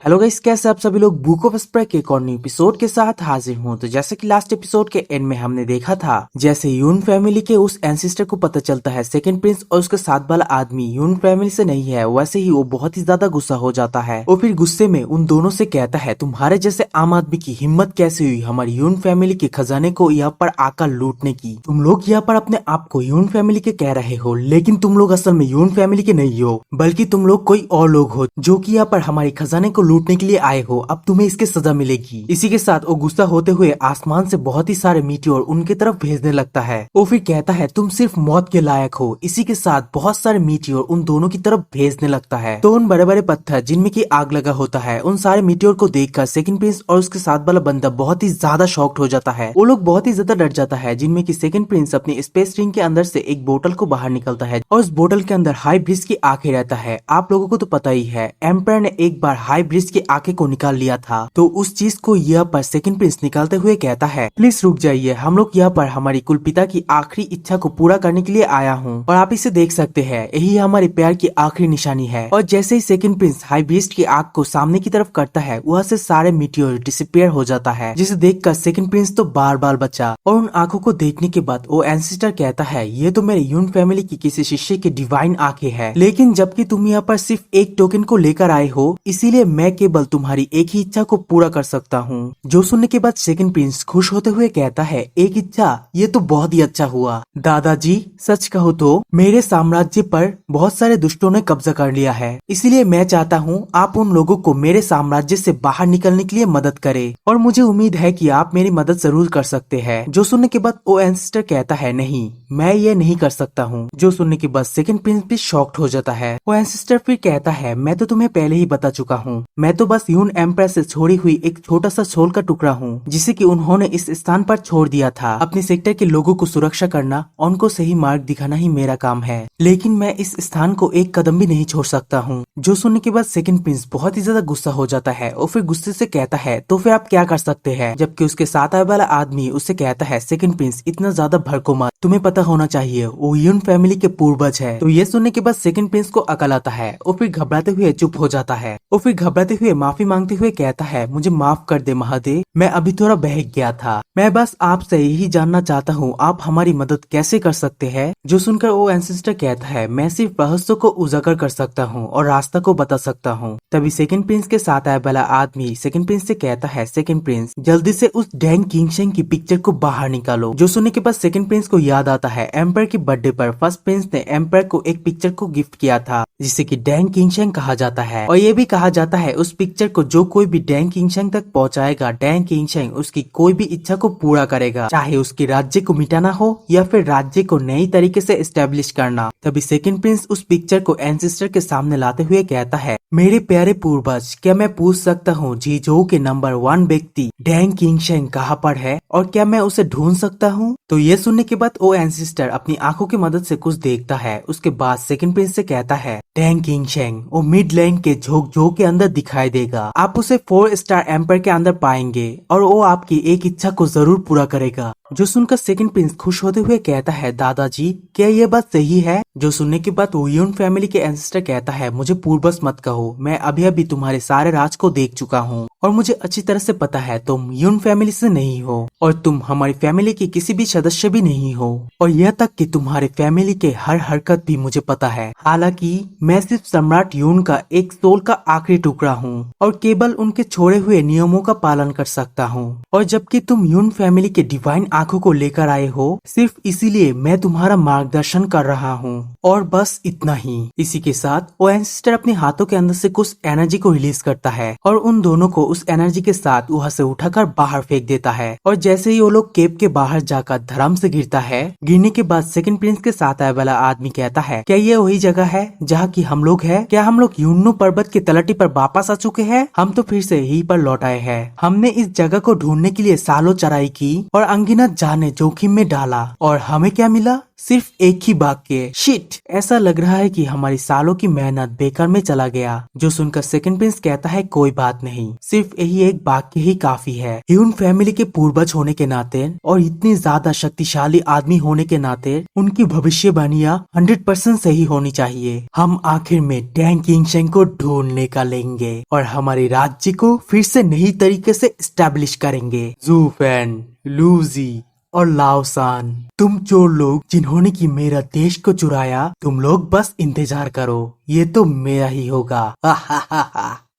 Hello guys, कैसे आप सभी लोग बुक ऑफ स्प्रे के एक और न्यू एपिसोड के साथ हाजिर हूँ। तो जैसे कि लास्ट एपिसोड के एंड में हमने देखा था, जैसे यून फैमिली के उस एंसिस्टर को पता चलता है सेकंड प्रिंस और उसके साथ वाला आदमी यून फैमिली से नहीं है, वैसे ही वो बहुत ही ज्यादा गुस्सा हो जाता है और फिर गुस्से में उन दोनों से कहता है, तुम्हारे जैसे आम आदमी की हिम्मत कैसे हुई हमारी यून फैमिली के खजाने को यहाँ पर आकर लूटने की। तुम लोग यहाँ पर अपने आप को यून फैमिली के कह रहे हो, लेकिन तुम लोग असल में यून फैमिली के नहीं हो, बल्कि तुम लोग कोई और लोग हो जो कि यहाँ पर हमारे खजाने को लूटने के लिए आए हो। अब तुम्हें इसकी सजा मिलेगी। इसी के साथ वो गुस्सा होते हुए आसमान से बहुत ही सारे मीटियोर उनके तरफ भेजने लगता है। वो फिर कहता है, तुम सिर्फ मौत के लायक हो। इसी के साथ बहुत सारे मीटियोर उन दोनों की तरफ भेजने लगता है। तो उन बड़े बड़े पत्थर जिनमें की आग लगा होता है, उन सारे मीटियोर को देखकर सेकंड प्रिंस और उसके साथ वाला बंदा बहुत ही ज्यादा शॉक्ड हो जाता है। वो लोग बहुत ही ज्यादा डर जाता है, जिनमें की सेकंड प्रिंस अपनी स्पेस रिंग के अंदर से एक बोतल को बाहर निकलता है और उस बोतल के अंदर हाई ब्रिज की आंखें रहता है। आप लोगों को तो पता ही है, एम्पायर ने एक बार हाई ब्रिज की आंखें को निकाल लिया था, तो उस चीज को यहाँ पर सेकंड प्रिंस निकालते हुए कहता है, प्लीज रुक जाइए, हम लोग यहाँ पर हमारी कुलपिता की आखिरी इच्छा को पूरा करने के लिए आया हूँ और आप इसे देख सकते हैं, यही हमारे प्यार की आखिरी निशानी है। और जैसे ही सेकंड प्रिंस हाई ब्रिज की आग को सामने की तरफ करता है, वहाँ से सारे मीटियोर डिसअपीयर हो जाता है, जिसे देखकर सेकंड प्रिंस तो बार बार बचा। और उन आंखों को देखने के बाद वो एंसिस्टर कहता है, ये तो मेरे यून फैमिली की किसी शिष्य की डिवाइन आंखें हैं, लेकिन जबकि तुम यहाँ पर सिर्फ एक टोकन को लेकर आए हो, इसीलिए मैं केवल तुम्हारी एक ही इच्छा को पूरा कर सकता हूँ। जो सुनने के बाद सेकंड प्रिंस खुश होते हुए कहता है, एक इच्छा, ये तो बहुत ही अच्छा हुआ। दादाजी, सच कहो तो मेरे साम्राज्य पर बहुत सारे दुष्टों ने कब्जा कर लिया है, इसीलिए मैं चाहता हूँ आप उन लोगों को मेरे साम्राज्य से बाहर निकलने के लिए मदद करें और मुझे उम्मीद है कि आप मेरी मदद जरूर कर सकते हैं। जो सुनने के बाद ओ एंसिस्टर कहता है, नहीं, मैं ये नहीं कर सकता हूँ। जो सुनने के बाद सेकंड प्रिंस भी शॉक्ड हो जाता है। वो एंसिस्टर फिर कहता है, मैं तो तुम्हें पहले ही बता चुका हूँ, मैं तो बस यून एम्पायर से छोड़ी हुई एक छोटा सा सोल का टुकड़ा हूँ, जिसे कि उन्होंने इस स्थान पर छोड़ दिया था। अपने सेक्टर के लोगों को सुरक्षा करना और उनको सही मार्ग दिखाना ही मेरा काम है, लेकिन मैं इस स्थान को एक कदम भी नहीं छोड़ सकता हूँ। जो सुनने के बाद सेकंड प्रिंस बहुत ही ज्यादा गुस्सा हो जाता है और फिर गुस्से से कहता है, तो फिर आप क्या कर सकते हैं? जबकि उसके साथ आने वाला आदमी उससे कहता है, सेकंड प्रिंस इतना ज्यादा भड़को मत, तुम्हें पता होना चाहिए वो यून फैमिली के पूर्वज है। तो ये सुनने के बाद सेकंड प्रिंस को अकल आता है और फिर घबराते हुए चुप हो जाता है और फिर घबराते हुए माफी मांगते हुए कहता है, मुझे माफ कर दे महादेव, मैं अभी थोड़ा बहक गया था, मैं बस आपसे यही जानना चाहता हूँ आप हमारी मदद कैसे कर सकते हैं। जो सुनकर वो एंसिस्टर कहता है, मैं सिर्फ रहस्य को उजागर कर सकता हूँ और रास्ता को बता सकता हूँ। तभी सेकंड प्रिंस के साथ आया वाला आदमी सेकंड प्रिंस से कहता है, सेकंड प्रिंस जल्दी से उस डैंग किंगशेंग की पिक्चर को बाहर निकालो। जो सुनने के बाद सेकंड प्रिंस को याद आता है, एम्पायर के बर्थडे पर फर्स्ट प्रिंस ने एम्पायर को एक पिक्चर को गिफ्ट किया था, जिसे कि डैंग किंगशेंग कहा जाता है। और ये भी कहा जाता है, उस पिक्चर को जो कोई भी डैंग किंगशेंग तक पहुंचाएगा, डैंग किंगशेंग उसकी कोई भी इच्छा को पूरा करेगा, चाहे उसके राज्य को मिटाना हो या फिर राज्य को नई तरीके से एस्टेब्लिश करना। तभी सेकंड प्रिंस उस पिक्चर को एंसिस्टर के सामने लाते हुए कहता है, मेरे प्यारे पूर्वज, क्या मैं पूछ सकता हूँ जीजोऊ के नंबर 1 व्यक्ति डैंग किंगशेंग कहाँ पर है और क्या मैं उसे ढूंढ सकता हूँ? तो ये सुनने के बाद ओ एंसिस्टर अपनी आंखों की मदद से कुछ देखता है। उसके बाद सेकंड प्रिंस से कहता है, डैंग किंगशेंग वो मिडलैंड के झोंक के अंदर दिखाई देगा, आप उसे 4 स्टार एम्पायर के अंदर पाएंगे और वो आपकी एक इच्छा को जरूर पूरा करेगा। जो सुनकर सेकंड प्रिंस खुश होते हुए कहता है, दादाजी क्या ये बात सही है? जो सुनने के बाद वो यून फैमिली के एंसेस्टर कहता है, मुझे पूर्वज मत कहो, मैं अभी अभी तुम्हारे सारे राज को देख चुका हूँ और मुझे अच्छी तरह से पता है तुम यून फैमिली से नहीं हो और तुम हमारी फैमिली के किसी भी सदस्य भी नहीं हो, और यह तक कि तुम्हारे फैमिली के हर हरकत भी मुझे पता है। हालांकि मैं सिर्फ सम्राट यून का एक सोल का आखिरी टुकड़ा हूँ और केवल उनके छोड़े हुए नियमों का पालन कर सकता हूँ, और जबकि तुम यून फैमिली के डिवाइन आंखों को लेकर आए हो, सिर्फ इसीलिए मैं तुम्हारा मार्गदर्शन कर रहा हूँ और बस इतना ही। इसी के साथ वो एंसिस्टर अपने हाथों के अंदर से कुछ एनर्जी को रिलीज करता है और उन दोनों को उस एनर्जी के साथ वहाँ से उठाकर बाहर फेंक देता है। और जैसे ही वो लोग केव के बाहर जाकर धर्म से गिरता है, गिरने के बाद सेकंड प्रिंस के साथ आए वाला आदमी कहता है, क्या ये वही जगह है जहाँ की हम लोग है? क्या हम लोग यूनो पर्वत की तलहटी पर वापस आ चुके हैं? हम तो फिर से यहीं पर लौट आए हैं। हमने इस जगह को ढूंढने के लिए सालों चराई की और अनगिनत जाने जोखिम में डाला, और हमें क्या मिला? सिर्फ एक ही वाक्य, शिट। ऐसा लग रहा है कि हमारी सालों की मेहनत बेकार में चला गया। जो सुनकर सेकंड प्रिंस कहता है कोई बात नहीं, सिर्फ यही एक वाक्य ही काफी है। ह्यून फैमिली के पूर्वज होने के नाते और इतनी ज्यादा शक्तिशाली आदमी होने के नाते उनकी भविष्यवाणियां 100% सही होनी चाहिए। हम आखिर में टैंग किंगशेंग को ढूंढ निकालेंगे और हमारे राज्य को फिर से नई तरीके से स्टैब्लिश करेंगे। जू फैन, लूजी और लाओसान, तुम चोर लोग जिन्होंने की मेरा देश को चुराया, तुम लोग बस इंतजार करो, ये तो मेरा ही होगा।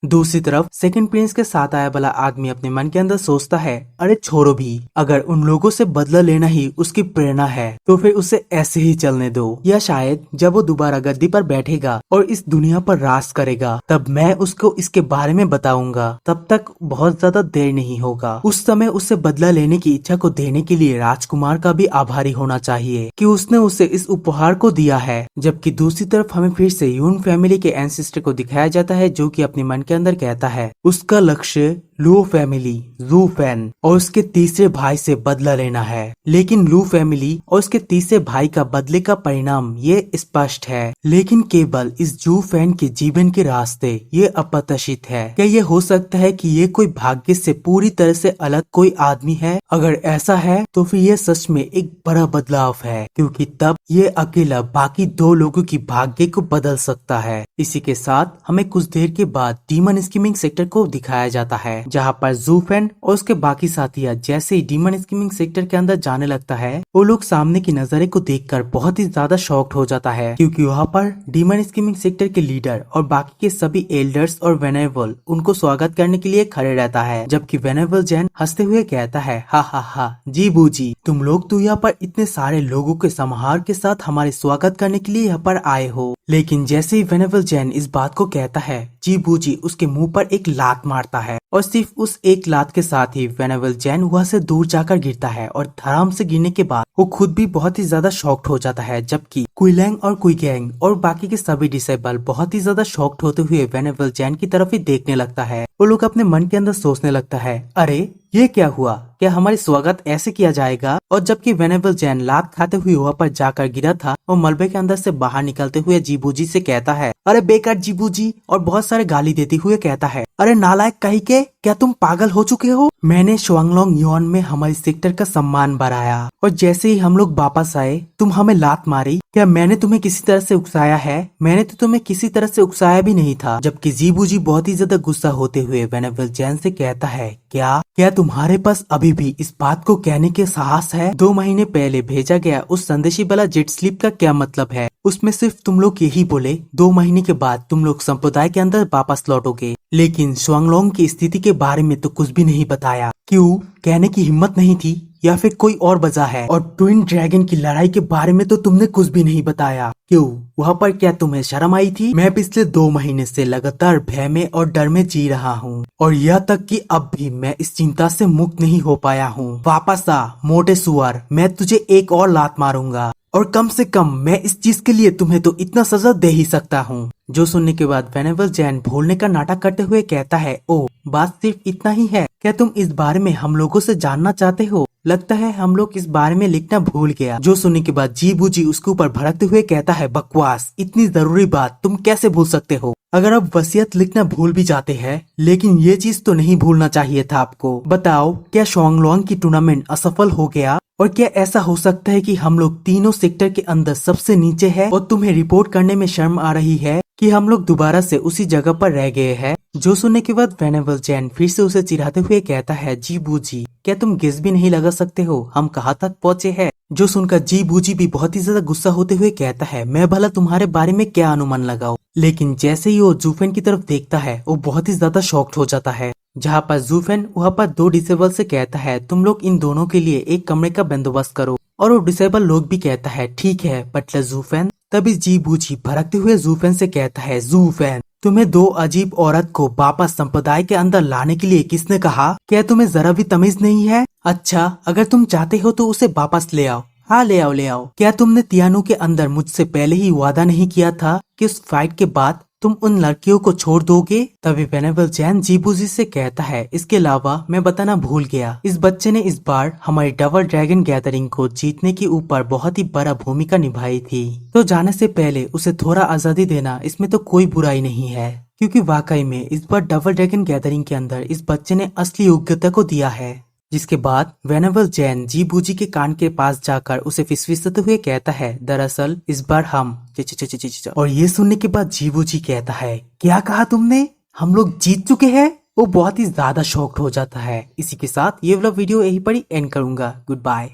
दूसरी तरफ सेकंड प्रिंस के साथ आया वाला आदमी अपने मन के अंदर सोचता है, अरे छोड़ो भी, अगर उन लोगों से बदला लेना ही उसकी प्रेरणा है तो फिर उसे ऐसे ही चलने दो। या शायद जब वो दोबारा गद्दी पर बैठेगा और इस दुनिया पर राज करेगा, तब मैं उसको इसके बारे में बताऊंगा। तब तक बहुत ज्यादा देर नहीं होगा। उस समय उसे बदला लेने की इच्छा को देने के लिए राजकुमार का भी आभारी होना चाहिए कि उसने उसे इस उपहार को दिया है। जबकि दूसरी तरफ हमें फिर से यून फैमिली के एंसेस्टर को दिखाया जाता है, जो कि अपने मन के अंदर कहता है उसका लक्ष्य लू फैमिली, जू फैन और उसके तीसरे भाई से बदला लेना है। लेकिन लू फैमिली और उसके तीसरे भाई का बदले का परिणाम ये स्पष्ट है, लेकिन केवल इस जू फैन के जीवन के रास्ते ये अप्रत्याशित है। क्या ये हो सकता है कि ये कोई भाग्य से पूरी तरह से अलग कोई आदमी है? अगर ऐसा है तो फिर ये सच में एक बड़ा बदलाव है, क्योंकि तब ये अकेला बाकी दो लोगों की भाग्य को बदल सकता है। इसी के साथ हमें कुछ देर के बाद डीमन स्कीमिंग सेक्टर को दिखाया जाता है, जहाँ पर जू फैन और उसके बाकी साथियां जैसे ही डीमन स्कीमिंग सेक्टर के अंदर जाने लगता है, वो लोग सामने की नजारे को देखकर बहुत ही ज्यादा शॉक्ड हो जाता है, क्योंकि वहाँ पर डीमन स्कीमिंग सेक्टर के लीडर और बाकी के सभी एल्डर्स और वेनेबल उनको स्वागत करने के लिए खड़े रहता है। जबकि वेनेबल जैन हंसते हुए कहता है, हा हा हा, जी बूजी, तुम लोग तो यहाँ पर इतने सारे लोगों के समाहार के साथ हमारे स्वागत करने के लिए यहाँ पर आए हो। लेकिन जैसे ही वेनेबल जैन इस बात को कहता है, जी बूजी उसके मुंह पर एक लात मारता है और सिर्फ उस एक लात के साथ ही वेनेबल जैन वहां से दूर जाकर गिरता है और धड़ाम से गिरने के बाद वो खुद भी बहुत ही ज्यादा शॉक्ड हो जाता है। जबकि कुइलैंग और कुइगैंग और बाकी के सभी डिसेबल बहुत ही ज्यादा शॉक्ड होते हुए वेनेबल जैन की तरफ ही देखने लगता है। वो लोग अपने मन के अंदर सोचने लगता है, अरे ये क्या हुआ, क्या हमारे स्वागत ऐसे किया जाएगा? और जबकि वेनेबल जैन लात खाते हुए वहाँ पर जाकर गिरा था, वो मलबे के अंदर से बाहर निकलते हुए जीबूजी से कहता है, अरे बेकार जीबूजी, और बहुत सारे गाली देते हुए कहता है, अरे नालायक कहीं के, क्या तुम पागल हो चुके हो? मैंने शुआंगलोंग युआन में हमारे सेक्टर का सम्मान बढ़ाया और जैसे ही हम लोग वापस आए तुम हमें लात मारी। क्या मैंने तुम्हें किसी तरह से उकसाया है? मैंने तो तुम्हें किसी तरह से उकसाया भी नहीं था। जबकि जीबूजी बहुत ही ज्यादा गुस्सा होते हुए वेनेबल जैन से कहता है, क्या तुम्हारे पास अभी भी इस बात को कहने के साहस है? 2 महीने पहले भेजा गया उस संदेशी वाला जेट स्लीप का क्या मतलब है? उसमें सिर्फ तुम लोग यही बोले 2 महीने के बाद तुम लोग संप्रदाय के अंदर वापस लौटोगे, लेकिन शुआंगलोंग की स्थिति के बारे में तो कुछ भी नहीं बताया। क्यों? कहने की हिम्मत नहीं थी या फिर कोई और वजह है? और ट्विन ड्रैगन की लड़ाई के बारे में तो तुमने कुछ भी नहीं बताया। क्यों? वहाँ पर क्या तुम्हें शर्म आई थी? मैं पिछले 2 महीने से लगातार भय में और डर में जी रहा हूँ और यह तक कि अब भी मैं इस चिंता से मुक्त नहीं हो पाया हूँ। वापस आ मोटे सुअर, मैं तुझे एक और लात मारूंगा और कम से कम मैं इस चीज के लिए तुम्हें तो इतना सजा दे ही सकता हूँ। जो सुनने के बाद वेनेबल जैन भूलने का नाटक करते हुए कहता है, ओ बात सिर्फ इतना ही है? क्या तुम इस बारे में हम लोगों से जानना चाहते हो? लगता है हम लोग इस बारे में लिखना भूल गया। जो सुनने के बाद जीबूजी उसके ऊपर भड़कते हुए कहता है, बकवास, इतनी जरूरी बात तुम कैसे भूल सकते हो? अगर आप वसीयत लिखना भूल भी जाते हैं, लेकिन ये चीज तो नहीं भूलना चाहिए था आपको। बताओ, क्या शुआंगलोंग की टूर्नामेंट असफल हो गया? और क्या ऐसा हो सकता है कि हम लोग तीनों सेक्टर के अंदर सबसे नीचे है और तुम्हें रिपोर्ट करने में शर्म आ रही है कि हम लोग दोबारा से उसी जगह पर रह गए हैं? जो सुनने के बाद वेनेबल जैन फिर से उसे चिढ़ाते हुए कहता है, जी बूजी, क्या तुम गेस भी नहीं लगा सकते हो हम कहाँ तक पहुँचे हैं? जो सुनकर जी बूजी भी बहुत ही ज्यादा गुस्सा होते हुए कहता है, मैं भला तुम्हारे बारे में क्या अनुमान लगाऊं? लेकिन जैसे ही वो जूफेन की तरफ देखता है वो बहुत ही ज्यादा शॉक्ड हो जाता है। जहाँ पर जूफेन वहाँ पर 2 डिसेबल से कहता है, तुम लोग इन दोनों के लिए एक कमरे का बंदोबस्त करो। और वो डिसेबल लोग भी कहता है, ठीक है बटलर जूफेन। तभी जी बूजी भड़कते हुए जूफेन से कहता है, जूफेन, तुम्हें 2 अजीब औरत को वापस संप्रदाय के अंदर लाने के लिए किसने कहा? क्या तुम्हें जरा भी तमीज नहीं है? अच्छा, अगर तुम चाहते हो तो उसे वापस ले आओ। हाँ ले आओ ले आओ। क्या तुमने तियानो के अंदर मुझसे पहले ही वादा नहीं किया था कि उस फाइट के बाद तुम उन लड़कियों को छोड़ दोगे? तभी वेनेबल जैन जीबूजी से कहता है, इसके अलावा मैं बताना भूल गया, इस बच्चे ने इस बार हमारी डबल ड्रैगन गैदरिंग को जीतने के ऊपर बहुत ही बड़ा भूमिका निभाई थी, तो जाने से पहले उसे थोड़ा आजादी देना इसमें तो कोई बुराई नहीं है, क्योंकि वाकई में इस बार डबल ड्रैगन गैदरिंग के अंदर इस बच्चे ने असली योग्यता को दिया है। जिसके बाद वेनेबल जैन जीबूजी के कान के पास जाकर उसे फिसफिसाते हुए कहता है, दरअसल इस बार हम और ये सुनने के बाद जीबूजी कहता है, क्या कहा तुमने? हम लोग जीत चुके हैं? वो बहुत ही ज्यादा शॉक्ड हो जाता है। इसी के साथ ये वाला वीडियो यहीं पर ही एंड करूंगा। Good bye.